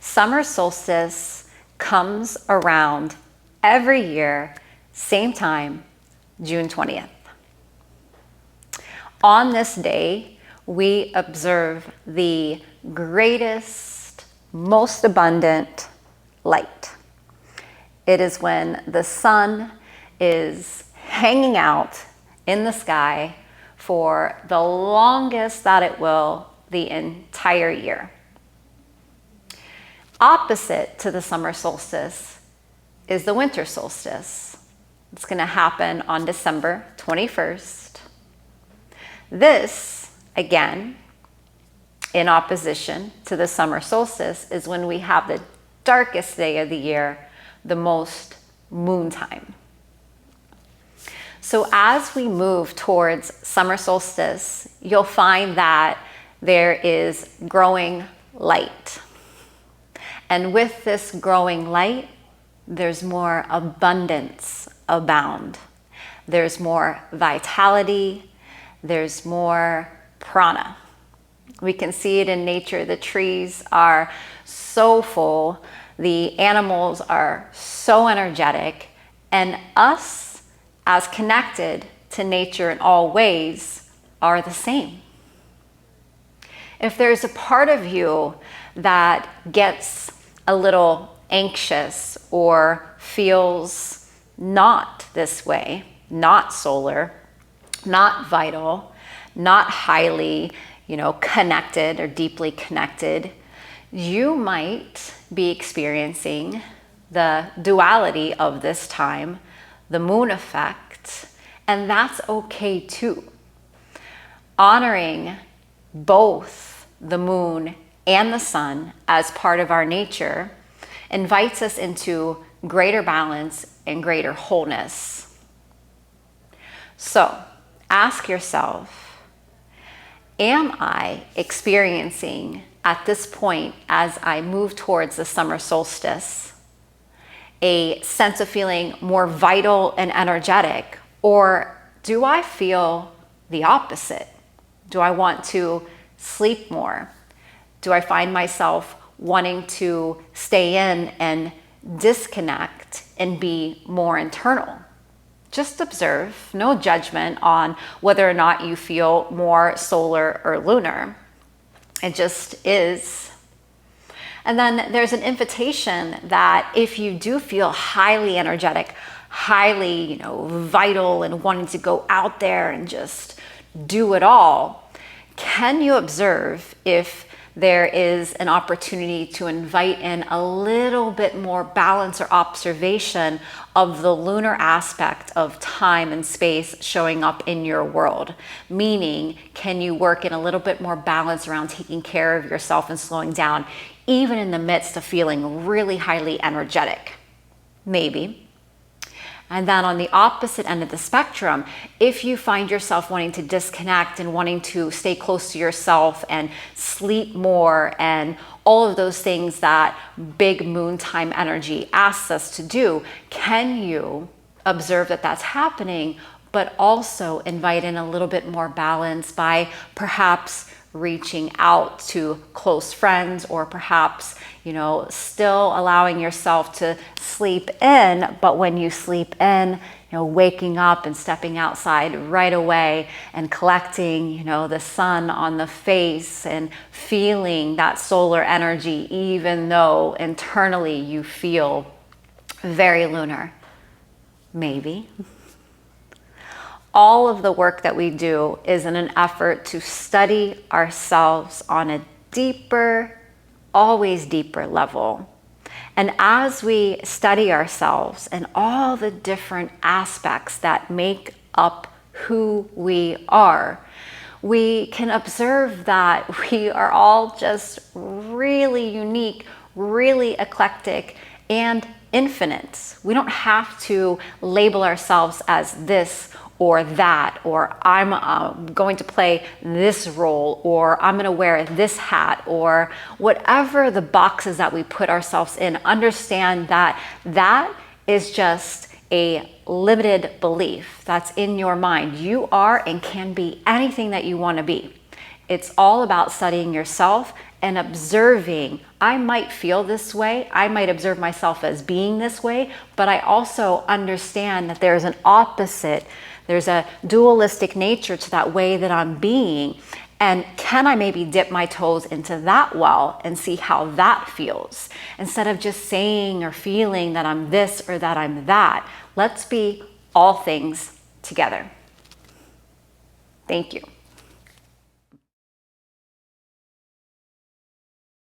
Summer solstice comes around every year, same time, June 20th. On this day, we observe the greatest, most abundant light. It is when the sun is hanging out in the sky for the longest that it will the entire year. Opposite to the summer solstice is the winter solstice. It's going to happen on December 21st. This, again, in opposition to the summer solstice, is when we have the darkest day of the year, the most moon time. So as we move towards summer solstice, you'll find that there is growing light. And with this growing light, there's more abundance abound. There's more vitality. There's more prana. We can see it in nature. The trees are so full. The animals are so energetic. And us, as connected to nature in all ways, are the same. If there's a part of you that gets a little anxious or feels not this way, not solar, not vital, not highly, connected or deeply connected, you might be experiencing the duality of this time, the moon effect, and that's okay too. Honoring both the moon and the sun as part of our nature invites us into greater balance and greater wholeness. So ask yourself, am I experiencing at this point, as I move towards the summer solstice, a sense of feeling more vital and energetic, or do I feel the opposite? Do I want to sleep more? Do I find myself wanting to stay in and disconnect and be more internal? Just observe, no judgment on whether or not you feel more solar or lunar. It just is. And then there's an invitation that if you do feel highly energetic, highly, vital and wanting to go out there and just do it all, can you observe if there is an opportunity to invite in a little bit more balance or observation of the lunar aspect of time and space showing up in your world? Meaning, can you work in a little bit more balance around taking care of yourself and slowing down, even in the midst of feeling really highly energetic? Maybe. And then on the opposite end of the spectrum, if you find yourself wanting to disconnect and wanting to stay close to yourself and sleep more and all of those things that big moon time energy asks us to do, can you observe that that's happening, but also invite in a little bit more balance by perhaps reaching out to close friends, or perhaps, still allowing yourself to sleep in, but when you sleep in, waking up and stepping outside right away and collecting, the sun on the face and feeling that solar energy, even though internally you feel very lunar. Maybe. All of the work that we do is in an effort to study ourselves on a deeper, always deeper level. And as we study ourselves and all the different aspects that make up who we are, we can observe that we are all just really unique, really eclectic, and infinite. We don't have to label ourselves as this or that, or I'm going to play this role, or I'm going to wear this hat, or whatever the boxes that we put ourselves in. Understand that that is just a limited belief that's in your mind. You are and can be anything that you want to be. It's all about studying yourself and observing. I might feel this way. I might observe myself as being this way, but I also understand that there's an opposite. There's a dualistic nature to that way that I'm being. And can I maybe dip my toes into that well and see how that feels? Instead of just saying or feeling that I'm this or that I'm that, let's be all things together. Thank you.